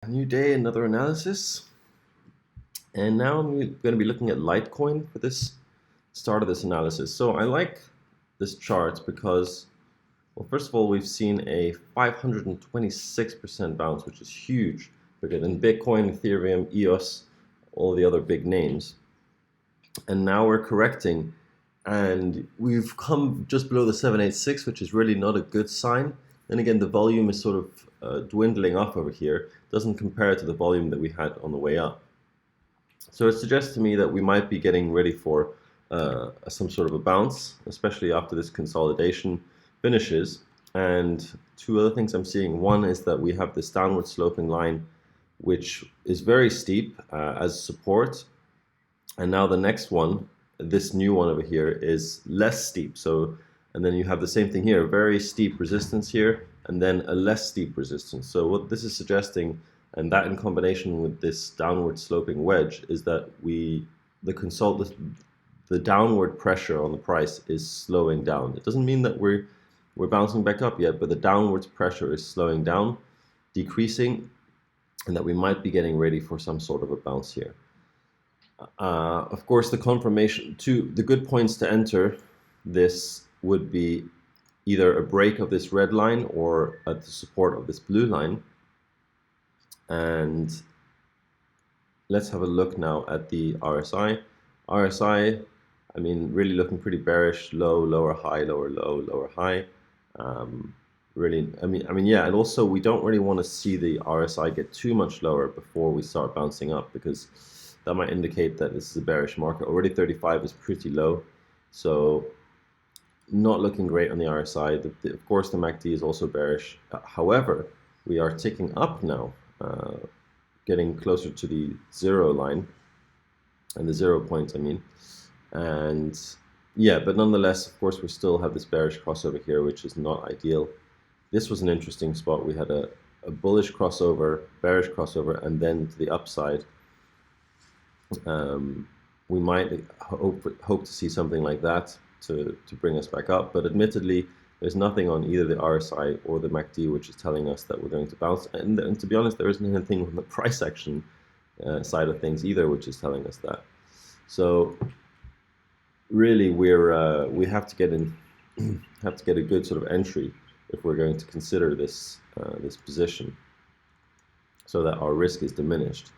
A new day, another analysis. And now I'm going to be looking at Litecoin for this start of this analysis. So I like this chart because, well, first of all, we've seen a 526% bounce, which is huge, bigger than Bitcoin, Ethereum, EOS, all the other big names. And now we're correcting, and we've come just below the 786, which is really not a good sign. Then again, the volume is sort of dwindling off over here. Doesn't compare to the volume that we had on the way up. So it suggests to me that we might be getting ready for some sort of a bounce, especially after this consolidation finishes. And two other things I'm seeing. One is that we have this downward sloping line, which is very steep as support. And now the next one, this new one over here, is less steep. So, and then you have the same thing here, very steep resistance here, and then a less steep resistance. So what this is suggesting, and that in combination with this downward sloping wedge, is that the downward pressure on the price is slowing down. It doesn't mean that we're bouncing back up yet, but the downward pressure is slowing down, decreasing, and that we might be getting ready for some sort of a bounce here. Of course, the good points to enter this would be either a break of this red line or at the support of this blue line. And let's have a look now at the RSI. RSI, I mean, really looking pretty bearish. Low, lower, high, lower, low, lower, high. Really, yeah. And also, we don't really want to see the RSI get too much lower before we start bouncing up, because that might indicate that this is a bearish market. Already 35 is pretty low, so not looking great on the RSI. Of course, the MACD is also bearish. However, we are ticking up now, getting closer to the zero line, and the 0 point, I mean. And yeah, but nonetheless, of course, we still have this bearish crossover here, which is not ideal. This was an interesting spot. We had a bullish crossover, bearish crossover, and then to the upside. We might hope to see something like that to bring us back up, but admittedly, there's nothing on either the RSI or the MACD which is telling us that we're going to bounce. And to be honest, there isn't anything on the price action side of things either which is telling us that. So really, we have to get a good sort of entry if we're going to consider this position, so that our risk is diminished.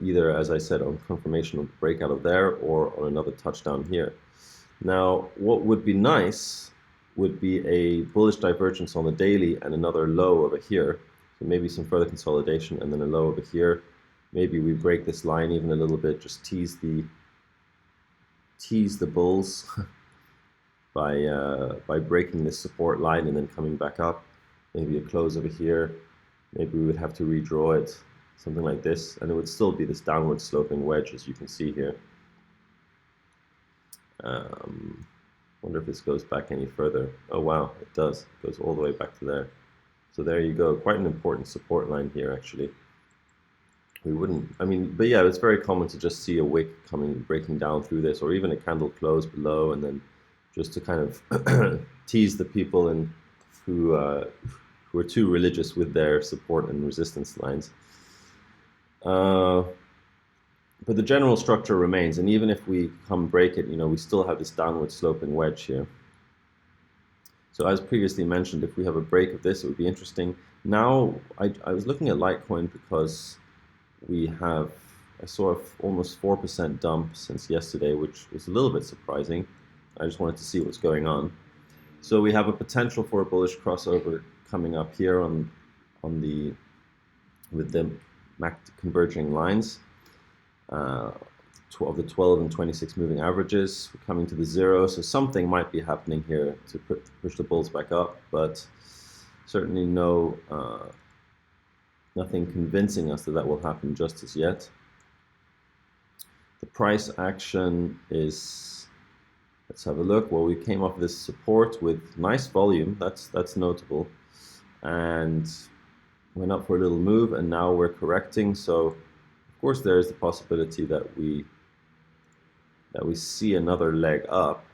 Either, as I said, on confirmation of breakout of there or on another touchdown here. Now, what would be nice would be a bullish divergence on the daily and another low over here. So maybe some further consolidation and then a low over here. Maybe we break this line even a little bit, just tease the bulls by breaking this support line and then coming back up. Maybe a close over here. Maybe we would have to redraw it. Something like this, and it would still be this downward sloping wedge, as you can see here. Wonder if this goes back any further. Oh wow, it does. It goes all the way back to there. So there you go. Quite an important support line here, actually. But yeah, it's very common to just see a wick breaking down through this, or even a candle close below, and then just to kind of tease the people who are too religious with their support and resistance lines. But the general structure remains, and even if we break it, we still have this downward sloping wedge here. So as previously mentioned, if we have a break of this, it would be interesting. Now, I was looking at Litecoin because I saw almost 4% dump since yesterday, which was a little bit surprising. I just wanted to see what's going on. So we have a potential for a bullish crossover coming up here with the converging lines of the 12 and 26 moving averages. We're coming to the zero, so something might be happening here to push the bulls back up, but certainly nothing convincing us that will happen just as yet. The price action is, let's have a look. Well, we came off this support with nice volume, that's notable, and went up for a little move, and now we're correcting. So of course there is the possibility that we see another leg up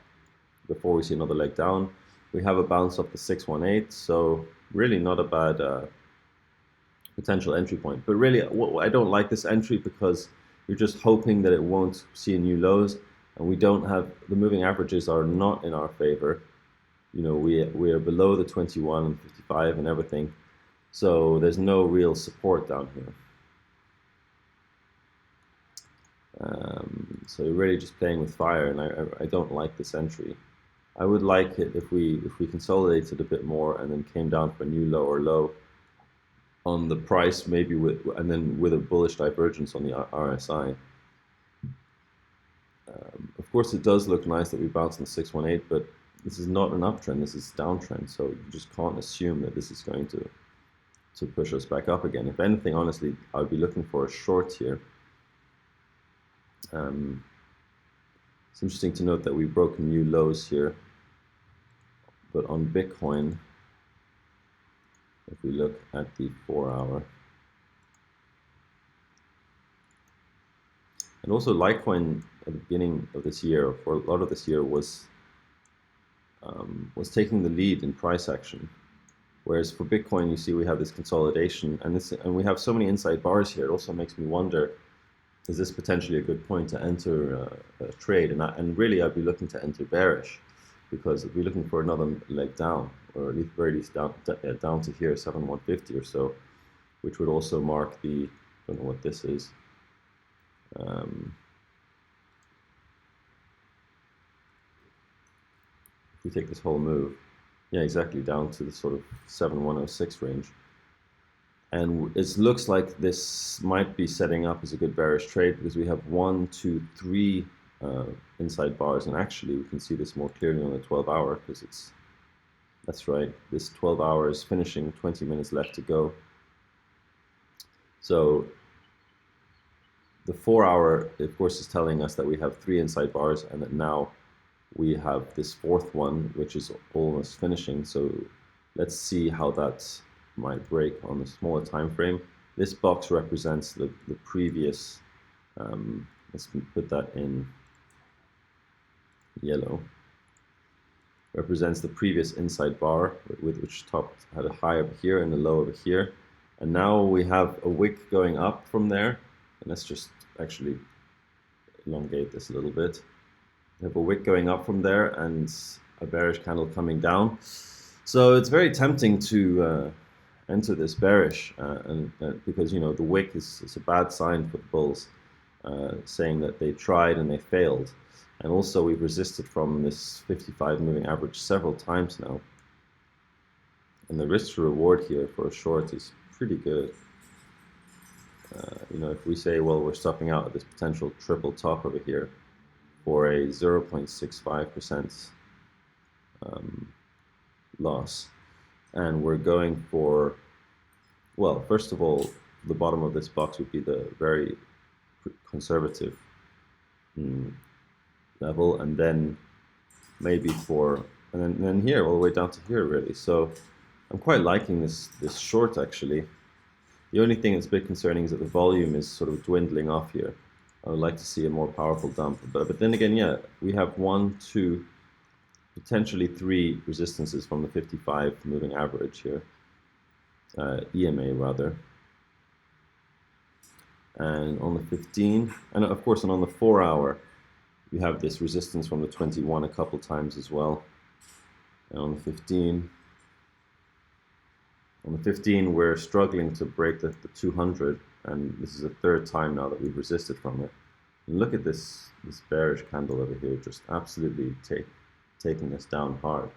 before we see another leg down. We have a bounce off the 618, so really not a bad potential entry point. But really, I don't like this entry because you're just hoping that it won't see new lows, and we don't have, the moving averages are not in our favor. You know, we are below the 21 and 55 and everything, so there's no real support down here. So you're really just playing with fire, and I don't like this entry. I would like it if we consolidated a bit more and then came down for a new lower low on the price, maybe and then with a bullish divergence on the RSI. Of course, it does look nice that we bounced on the 618, but this is not an uptrend. This is downtrend, so you just can't assume that this is going to push us back up again. If anything, honestly, I would be looking for a short here. It's interesting to note that we've broken new lows here, but on Bitcoin, if we look at the 4-hour, and also Litecoin at the beginning of this year, for a lot of this year, was taking the lead in price action. Whereas for Bitcoin, you see we have this consolidation, and we have so many inside bars here. It also makes me wonder, is this potentially a good point to enter a trade? And really, I'd be looking to enter bearish, because I'd be looking for another leg down, or at least very least down to here, 7,150 or so, which would also mark the, I don't know what this is. If we take this whole move, yeah, exactly, down to the sort of 7,106 range. And it looks like this might be setting up as a good bearish trade, because we have 1, 2, 3 inside bars, and actually we can see this more clearly on the 12-hour, because that's right, this 12-hour is finishing, 20 minutes left to go. So the 4-hour, of course, is telling us that we have 3 inside bars, and that now we have this 4th one, which is almost finishing. So let's see how that might break on the smaller time frame. This box represents the previous, let's put that in yellow, represents the previous inside bar, with which top had a high over here and a low over here. And now we have a wick going up from there. And let's just actually elongate this a little bit. We have a wick going up from there and a bearish candle coming down. So it's very tempting to enter this bearish, because, you know, the wick is a bad sign for the bulls, saying that they tried and they failed. And also we've resisted from this 55 moving average several times now. And the risk to reward here for a short is pretty good. You know, if we say, well, we're stopping out at this potential triple top over here for a 0.65% loss, and we're going for, well, first of all, the bottom of this box would be the very conservative level, and then maybe and then here, all the way down to here, really. So I'm quite liking this short, actually. The only thing that's a bit concerning is that the volume is sort of dwindling off here. I would like to see a more powerful dump. But then again, yeah, we have 1, 2, potentially 3 resistances from the 55 moving average here. EMA, rather. And on the 15, and of course, and on the 4-hour, we have this resistance from the 21 a couple times as well. And on the 15, we're struggling to break the 200, and this is the 3rd time now that we've resisted from it. And look at this bearish candle over here, just absolutely taking us down hard.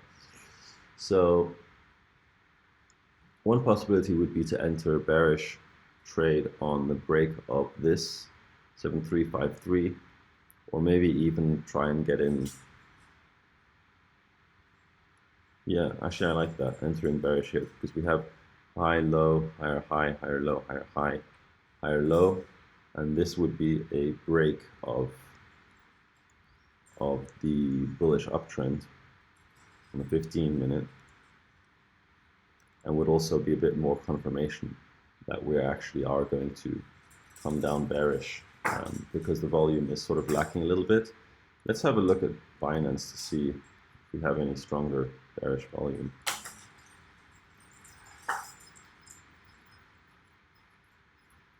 So one possibility would be to enter a bearish trade on the break of this 7353, or maybe even try and get in. Yeah, actually I like that, entering bearish here, because we have high, low, higher, high, higher, low, higher, high, higher, low, and this would be a break of the bullish uptrend on the 15-minute, and would also be a bit more confirmation that we actually are going to come down bearish, because the volume is sort of lacking a little bit. Let's have a look at Binance to see if we have any stronger bearish volume.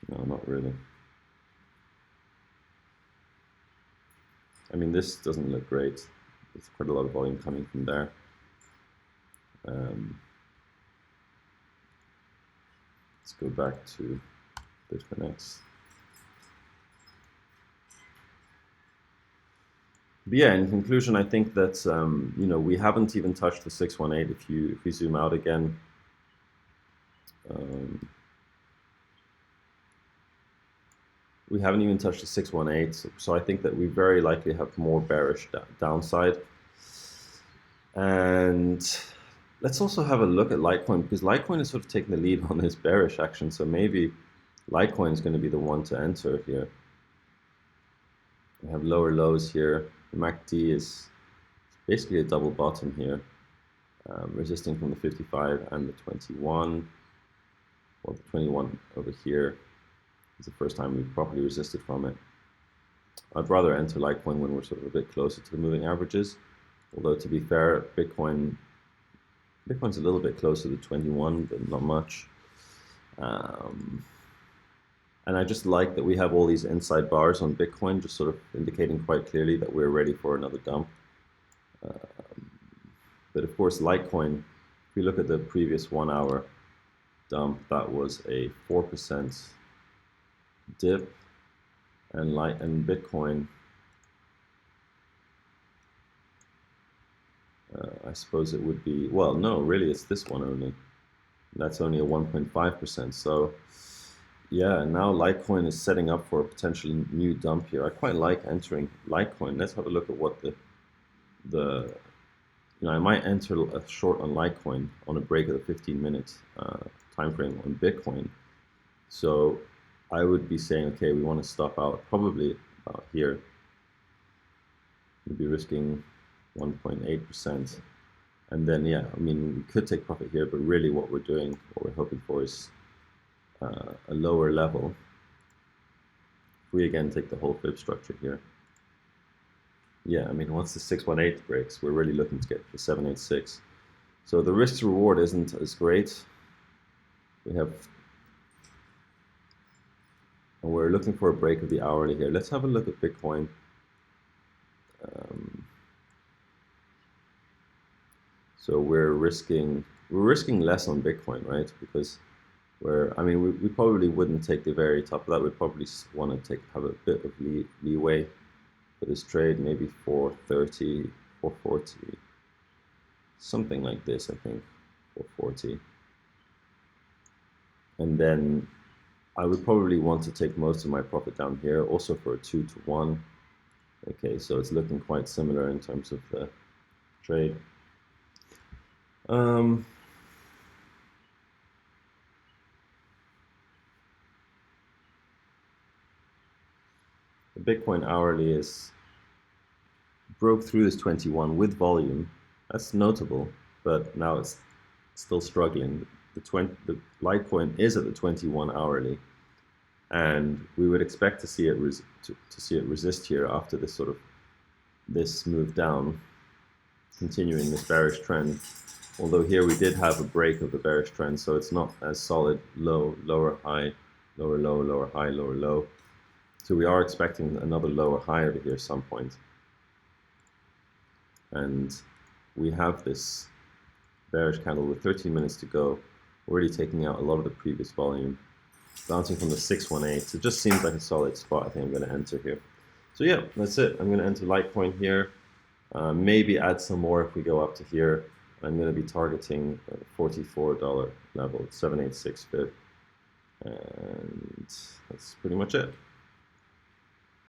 No, not really. I mean, this doesn't look great. There's quite a lot of volume coming from there. Let's go back to Bitcoin X. But yeah, in conclusion, I think that you know, we haven't even touched the 618. If we zoom out again, we haven't even touched the 618. So I think that we very likely have more bearish downside. And let's also have a look at Litecoin, because Litecoin is sort of taking the lead on this bearish action. So maybe Litecoin is going to be the one to enter here. We have lower lows here. The MACD is basically a double bottom here, resisting from the 55 and the 21. Well, the 21 over here is the first time we've properly resisted from it. I'd rather enter Litecoin when we're sort of a bit closer to the moving averages. Although, to be fair, Bitcoin's a little bit closer to 21, but not much. And I just like that we have all these inside bars on Bitcoin, just sort of indicating quite clearly that we're ready for another dump. But of course, Litecoin, if we look at the previous 1 hour dump, that was a 4% dip, and Bitcoin, I suppose it would be, well, no, really, it's this one only. That's only a 1.5%. So yeah, now Litecoin is setting up for a potential new dump here. I quite like entering Litecoin. Let's have a look at what you know, I might enter a short on Litecoin on a break of the 15-minute time frame on Bitcoin. So I would be saying, okay, we want to stop out probably about here. We'd be risking 1.8%. And then, yeah, I mean, we could take profit here, but really what we're doing, what we're hoping for is a lower level. If we again take the whole fib structure here, yeah, I mean, once the 618 breaks, we're really looking to get the 786. So the risk to reward isn't as great. And we're looking for a break of the hourly here. Let's have a look at Bitcoin. So we're risking less on Bitcoin, right? Because we probably wouldn't take the very top of that. We'd probably want to have a bit of leeway for this trade, maybe 430, 440, something like this, I think, 440. And then I would probably want to take most of my profit down here, also for a 2 to 1. Okay, so it's looking quite similar in terms of the trade. The Bitcoin hourly broke through this 21 with volume. That's notable, but now it's still struggling. The Litecoin is at the 21 hourly, and we would expect to see it resist here after this move down, continuing this bearish trend. Although here we did have a break of the bearish trend, so it's not as solid. Low, lower, high, lower, low, lower, high, lower, low. So we are expecting another lower high over here at some point. And we have this bearish candle with 13 minutes to go, already taking out a lot of the previous volume, bouncing from the 618. So it just seems like a solid spot. I think I'm going to enter here. So yeah, that's it. I'm going to enter Litecoin here. Maybe add some more if we go up to here. I'm going to be targeting $44 level, 786 fib. And that's pretty much it.